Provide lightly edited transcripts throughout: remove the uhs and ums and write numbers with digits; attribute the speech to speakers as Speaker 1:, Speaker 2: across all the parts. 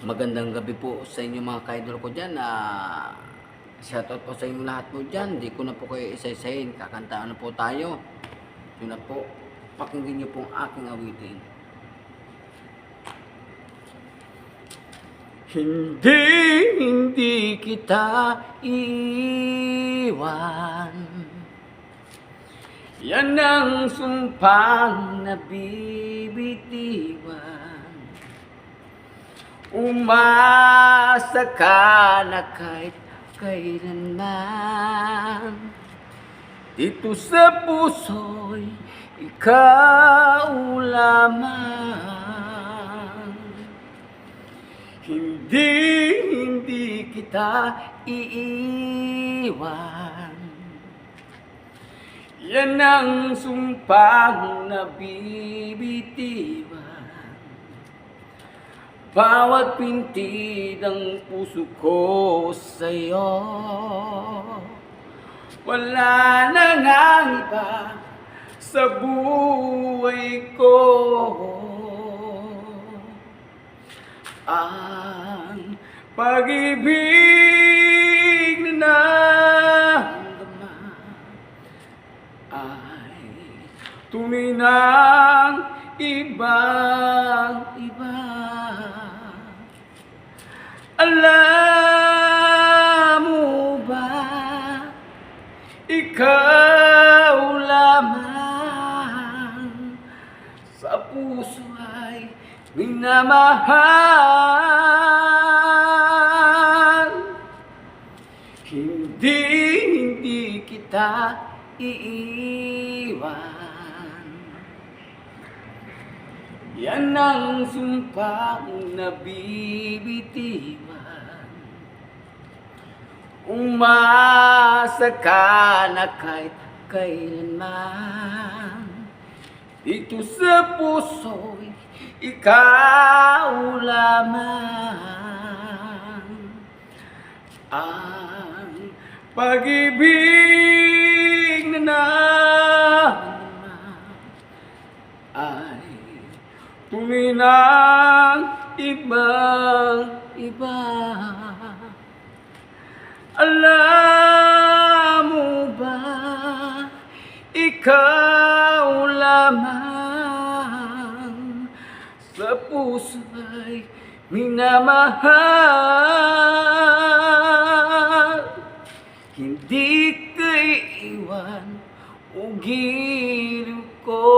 Speaker 1: Magandang gabi po sa inyo mga ka-idol ko dyan. Shoutout po sa inyo lahat po dyan. Hindi ko na po kayo isa-isahin. Kakantaan na po tayo. Yun na po. Pakinggan nyo po ang aking awitin. Hindi kita iiwan. Yan ang sumpang nabibitiwan. Umasa ka na kahit kailanman, dito sa puso'y ikaw lamang. Hindi kita iiwan. Yan ang sumpang nabibitiwan. Bawat pinti ng puso ko sa'yo, wala nang iba sa buhay ko. Ang pag-ibig na naramdaman ay tunay ng ibang-iba. Alam mo ba, ikaw lamang sa puso ay minamahal. Hindi kita iiwan. Yan ang sumpang nabibitiwan. Umasa ka na kahit kailanman, dito sa puso'y ikaw lamang. Ang pag-ibig na naramdaman ay tunay ng ibang-iba. Alam mo ba, ikaw lamang sa puso ay minamahal. Hindi ka iiwan, o giliw ko,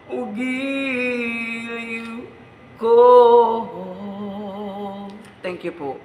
Speaker 1: o giliw ko. Thank you po.